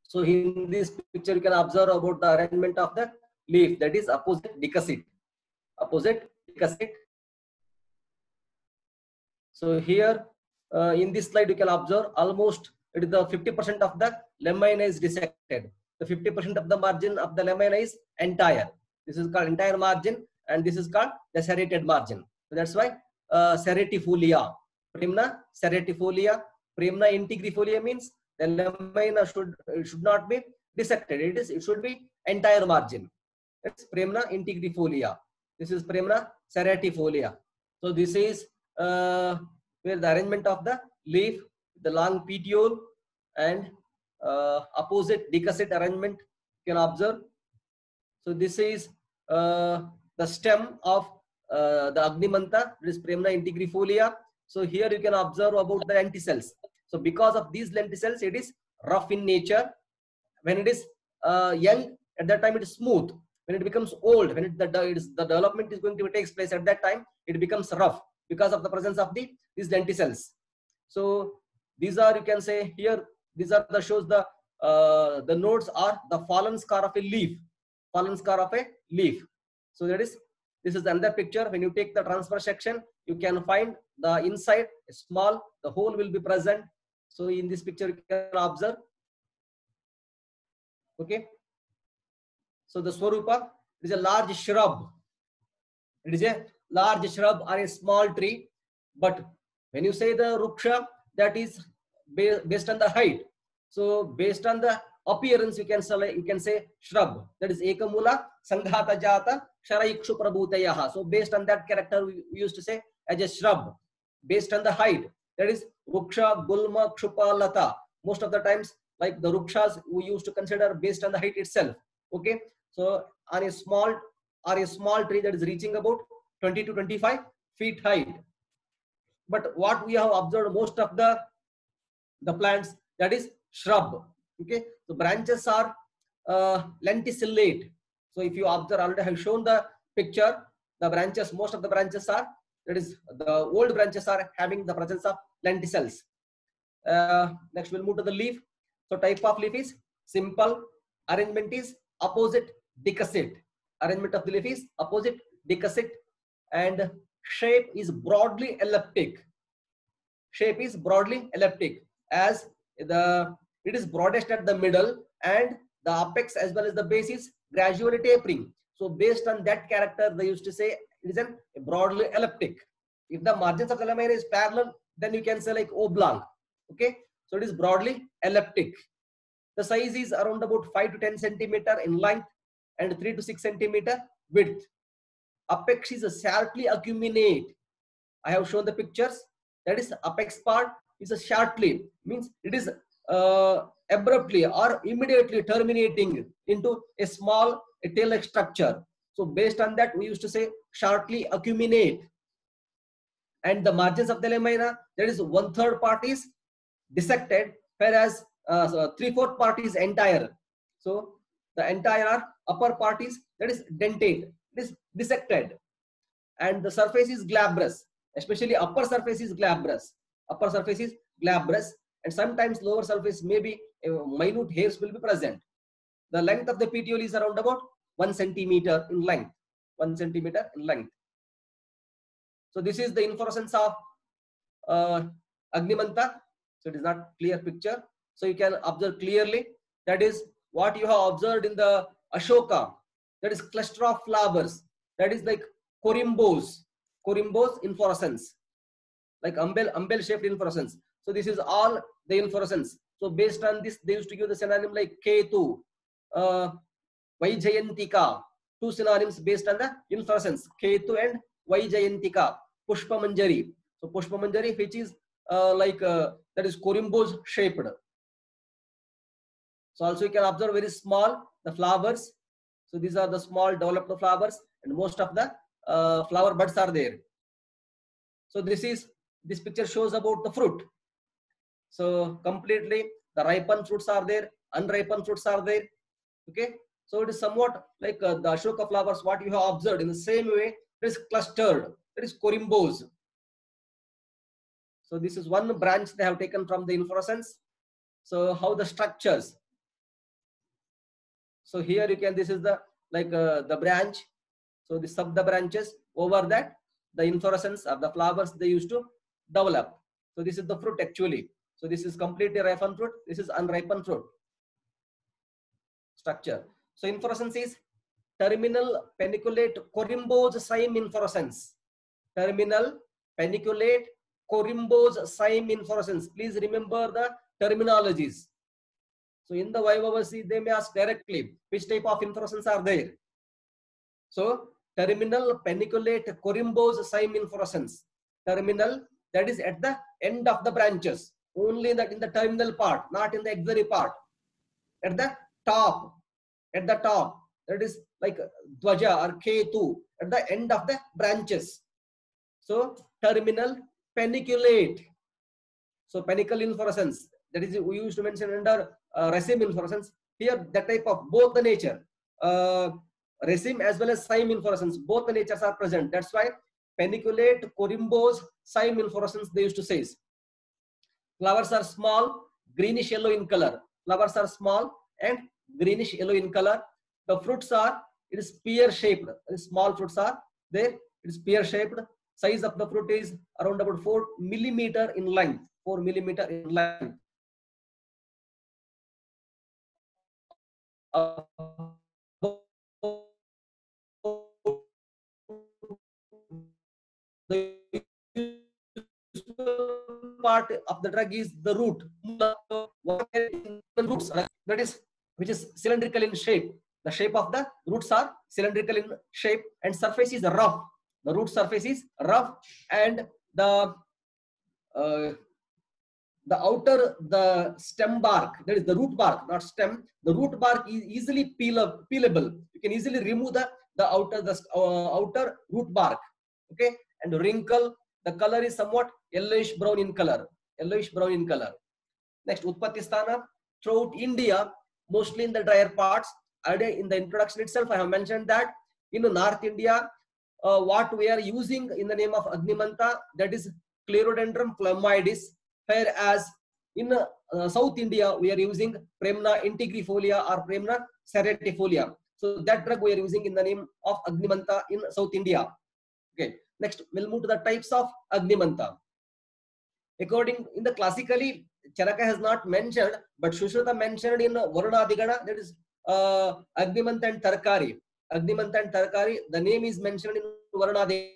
So in this picture, you can observe about the arrangement of the leaf, that is opposite decussate. Opposite decussate. So here in this slide, you can observe almost it is the 50% of the lamina is dissected. The 50% of the margin of the lamina is entire. This is called entire margin, and this is called the serrated margin. So that's why serratifolia, Primna serratifolia, Primna integrifolia means the lamina should not be dissected. It should be entire margin. It's Primna integrifolia. This is Primna serratifolia. So this is where the arrangement of the leaf, the long petiole and opposite decussate arrangement you can observe. So this is the stem of the Agnimantha, this is Primna integrifolia. So here you can observe about the lenticels. So because of these lenticels, it is rough in nature. When it is young, at that time it is smooth. When it becomes old, when the development is going to take place, at that time it becomes rough because of the presence of these lenticels. So these are, you can say here, these are the shows the nodes are the fallen scar of a leaf. Fallen scar of a leaf. So this is another picture. When you take the transverse section, you can find the inside small, the hole will be present. So in this picture, you can observe. Okay. So the Swarupa is a large shrub. It is a large shrub or a small tree. But when you say the Ruksha, that is based on the height. So based on the appearance, you can say shrub. That is Ekamula Sanghata Jata Sharaikshu Prabhutayaha. So based on that character, we used to say as a shrub. Based on the height, that is Ruksha, Gulma, Kshupa, Lata. Most of the times, like the Rukshas, we used to consider based on the height itself. Okay. So on a small tree that is reaching about 20 to 25 feet height. But what we have observed, most of the plants, that is shrub. Okay, the branches are lenticellate. So if you observe, already I have shown the picture, the branches, most of the branches are, that is the old branches are having the presence of lenticels. Next we'll move to the leaf. So type of leaf is simple, arrangement is opposite decussate. Arrangement of the leaf is opposite decussate, and shape is broadly elliptic. Shape is broadly elliptic, as it is broadest at the middle and the apex as well as the base is gradually tapering. So based on that character, they used to say it is a broadly elliptic. If the margins of the lamina is parallel, then you can say like oblong. Okay, so it is broadly elliptic. The size is around about 5 to 10 centimeter in length and 3 to 6 centimeter width. Apex is sharply acuminate. I have shown the pictures. That is apex part is a sharply, means it is abruptly or immediately terminating into a small tail-like structure. So based on that, we used to say sharply acuminate. And the margins of the lamina, that is 1/3 part is dissected, whereas 3/4 part is entire. So the entire upper part is, that is dentate, it is dissected, and the surface is glabrous. Especially upper surface is glabrous. Upper surface is glabrous, and sometimes lower surface may be minute hairs will be present. The length of the petiole is around about 1 centimeter in length. 1 centimeter in length. So this is the inflorescence of Agnimantha. So it is not clear picture. So you can observe clearly. That is what you have observed in the Ashoka. That is cluster of flowers. That is like corimbos. Corimbos inflorescence, like umbel shaped inflorescence. So this is all the inflorescence. So based on this, they used to give the synonym like Ketu, Vaijayantika. Two synonyms based on the inflorescence, Ketu and Vaijayantika. Pushpa Manjari. So Pushpa Manjari, which is that is corimbos shaped. So also you can observe very small the flowers. So these are the small developed flowers, and most of the flower buds are there. So this picture shows about the fruit. So completely the ripened fruits are there, unripened fruits are there. Okay, so it is somewhat like the Ashoka flowers, what you have observed in the same way. It is clustered, it is corimbos. So this is one branch they have taken from the inflorescence. So how the structures, So here you can, this is the like the branch. So the sub the branches, over that the inflorescence of the flowers they used to develop. So this is the fruit actually. So this is completely ripened fruit. This is unripened fruit structure. So inflorescence is terminal paniculate corymbose cyme inflorescence. Terminal paniculate corymbose cyme inflorescence. Please remember the terminologies. So in the YVC, they may ask directly which type of inflorescence are there. So terminal paniculate corymbose cyme inflorescence. Terminal, that is at the end of the branches, only that in the terminal part, not in the axillary part. At the top, that is like Dwaja or Ketu, at the end of the branches. So terminal paniculate. So panicle inflorescence, that is we used to mention under raceme inflorescence. Here that type of both the nature, raceme as well as cyme inflorescence, both the natures are present. That's why paniculate corymbose cyme inflorescence they used to say. Flowers are small, greenish yellow in color. Flowers are small and greenish yellow in color. The fruits are, it is pear shaped. Small fruits are there. It is pear shaped. Size of the fruit is around about 4 millimeter in length. 4 millimeter in length. The part of the drug is the root. Roots, that is, which is cylindrical in shape. The shape of the roots are cylindrical in shape and surface is rough. The root surface is rough and the the stem bark, that is the root bark, not stem. The root bark is easily peelable. You can easily remove the outer root bark. Okay, and wrinkle. The color is somewhat yellowish brown in color. Yellowish brown in color. Next, Utpatti Sthana. Throughout India, mostly in the drier parts. In the introduction itself, I have mentioned that in North India, what we are using in the name of Agnimantha, that is Clerodendron phlegmoides. Whereas in South India, we are using Premna integrifolia or Premna serratifolia. So that drug we are using in the name of Agnimantha in South India. Okay. Next, we'll move to the types of Agnimantha. According in the classically, Charaka has not mentioned, but Sushruta mentioned in Varunadigana, that is Agnimantha and Tarkari. Agnimantha and Tarkari, the name is mentioned in Varunadigana.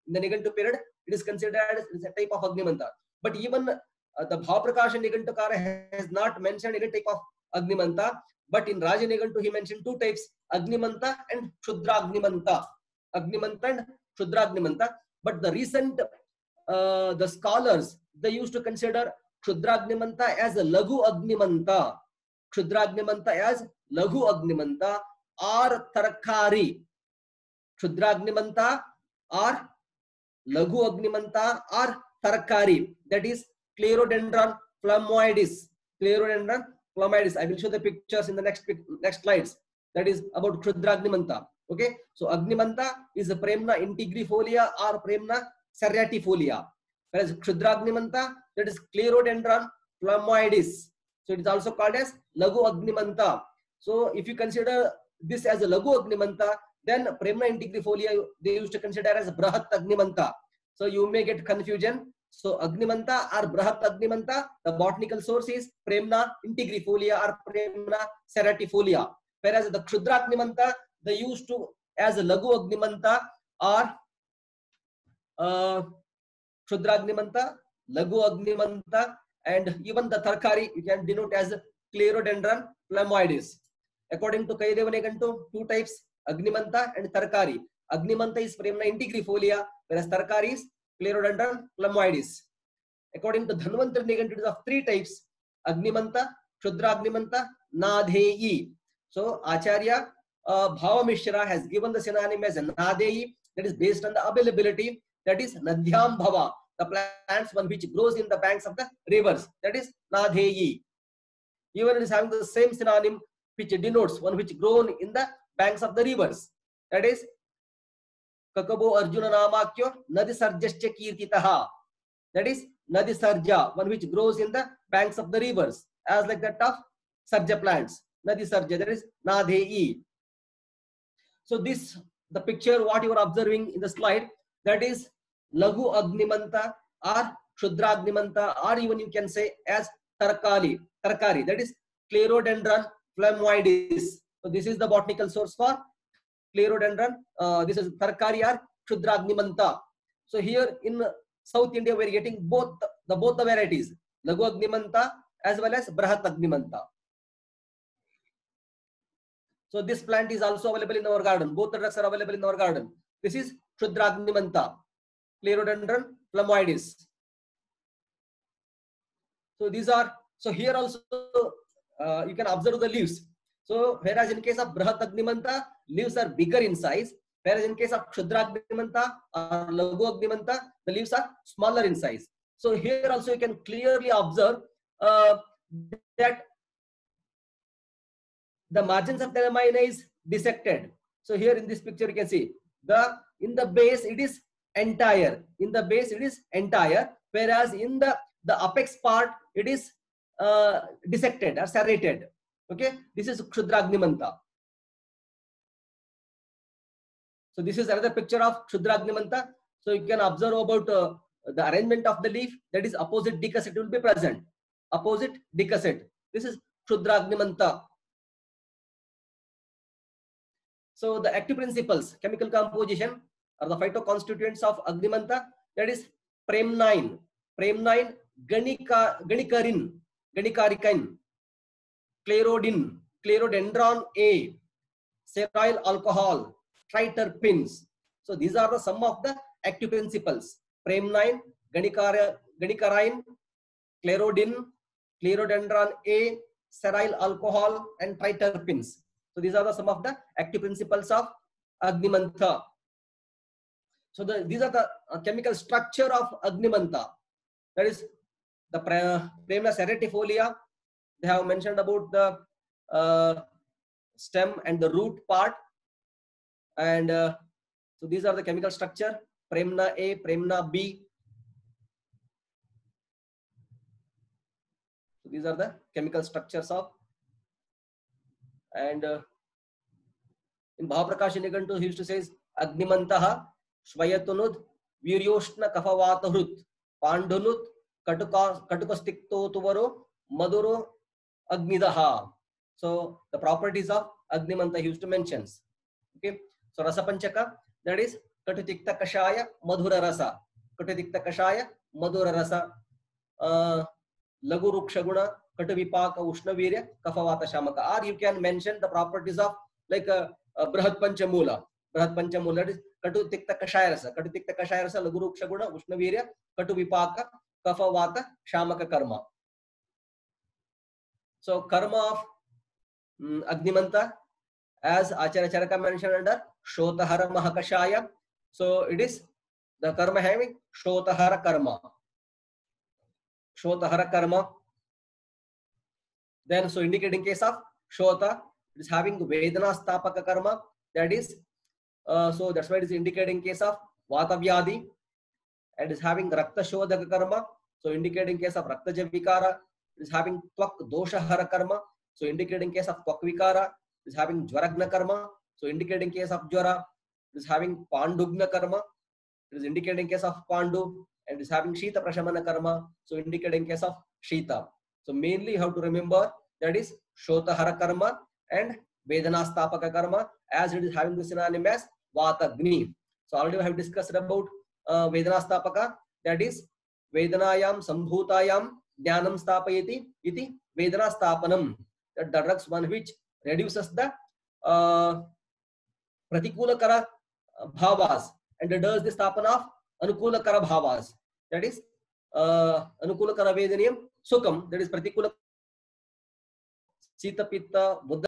In the Nigantu period, it is considered as a type of Agnimantha. But even the Bhavaprakasha Nigantukara has not mentioned any type of Agnimantha. But in Raja Nigantu, he mentioned two types, Agnimantha and Kshudragnimantha. Agnimantha and Kshudragnimantha. But the recent, the scholars, they used to consider Kshudragnimantha as a Lagu Agnimantha. Kshudragnimantha as Lagu Agnimantha or Tarkari. Kshudragnimantha or Lagu Agnimantha or Tarkari. That is Clerodendron phlegmoides. Clerodendron phlegmoides. I will show the pictures in the next slides. That is about Kshudragnimantha. Okay. So Agnimantha is a Premna integrifolia or Premna serratifolia. Whereas Kshudragnimantha, that is Clerodendron phlegmoides. So it is also called as Lagu Agnimantha. So if you consider this as a Lagu Agnimantha, then Premna integrifolia they used to consider as Brahat Agnimantha. So you may get confusion. So Agnimantha or Brahat Agnimantha, the botanical source is Premna integrifolia or Premna serratifolia. Whereas the Kshudragnimantha, they used to as a Lagu Agnimantha or Kshudragnimantha, Lagu Agnimantha, and even the Tarkari you can denote as Clerodendron phlegmoides. According to Kayadeva Nigantu, two types, Agnimantha and Tarkari. Agnimantha is Premna integrifolia, whereas Tarkari is Clerodendron phlegmoides. According to Dhanvantari Nigantu, it is of three types, Agnimantha, Kshudragnimantha, Nadheyi. So Acharya Bhava Mishra has given the synonym as Nadheyi, that is based on the availability, that is Nadhyam Bhava, the plants one which grows in the banks of the rivers, that is Nadheyi. Even it is having the same synonym which denotes one which grown in the banks of the rivers, that is Kakabo Arjuna Namakyo Nadi Sarjascha Kirtitaha, that is Nadi Sarja, one which grows in the banks of the rivers, as like that of sarja plants, nadi sarja, that is nadhei. So this, the picture what you are observing in the slide, that is lagu agnimanta or kshudra agnimanta, or even you can say as tarkari, that is Clerodendron phlegmoides. So this is the botanical source for Clerodendron. This is tarkari or kshudra agnimanta. So here in South India, we are getting both the varieties, lagu agnimanta as well as brahat agnimanta. So this plant is also available in our garden. Both the drugs are available in our garden. This is kshudra agnimanta, Clerodendron phlegmoides. So these are, so here also you can observe the leaves. So whereas in case of brahat agnimanta, leaves are bigger in size, whereas in case of kshudra agnimanta or lagu agnimanta, the leaves are smaller in size. So here also you can clearly observe that the margins of the lamina is dissected. So here in this picture you can see in the base it is entire. In the base it is entire, whereas in the apex part it is dissected or serrated. Okay, this is kshudra agnimanta. So this is another picture of kshudra agnimanta. So you can observe about the arrangement of the leaf, that is opposite decussate will be present. Opposite decussate. This is kshudra agnimanta. So the active principles, chemical composition, or the phytoconstituents of agnimanta, that is premnine, ganicarin, Clerodin, Clerodendron A, cetyl alcohol, triterpenes. So these are the some of the active principles: premnine, ganicarin, Clerodin, Clerodendron A, cetyl alcohol, and triterpenes. So these are the some of the active principles of agnimanta. So these are the chemical structure of agnimanta. That is the Premna serratifolia. They have mentioned about the stem and the root part. And so these are the chemical structure: Premna A, Premna B. So these are the chemical structures of. And in Bhavaprakash Nigantu, he used to say Agnimantaha Shvayatunud Viryoshna Kafavatahut Pandunut Katukastikto Tuvaro Maduro Agnidaha. So the properties of Agnimanta he used to mention. Okay. So Rasapanchaka, that is Katutikta Kashaya Madhura Rasa. Katutikta Kashaya Madhura Rasa. Lagu Rukshaguna Katavipaka Ushnavirya Kafavata Shamaka. Or you can mention the properties of like Brahat Panchamula. Brahat Panchamula, that is Katutikta Kashaya Rasa. Katutikta Kashaya Rasa, Lagu Rukshaguna, Ushnavirya, Katuvipaka, Kafavata Shamaka Karma. So karma of Agnimanta, as Acharya Charaka mentioned under Shotahara Mahakashaya. So it is the karma having Shotahara karma. Shotahara karma. Then so indicating case of Shota, it is having Vedana Stapaka karma. That is so that's why it is indicating case of Vata Vyadhi. And is having Rakta Shodhaka karma. So indicating case of Raktaja Vikara. It is having Twak Doshahara karma. So indicating case of Twak Vikara. It is having Jwaragna karma. So indicating case of Jwara. It is having Pandugna karma. It is indicating case of Pandu. And it is having Shita Prashamana karma. So indicating case of Shita. So mainly you have to remember that is Shotahara karma and Vedana Stapaka karma, as it is having the synonym as Vatagni. So already we have discussed about Vedana Stapaka, that is Vedanayam Sambhutayam Jnanam Stapayati iti Vedana Stapanam. That the drugs one which reduces the Pratikula Kara Bhavas and does the Stapana of Anukula Kara Bhavas. That is Anukula Kara Vedaniyam Sukam, that is Pratikula Sita Pitta Buddha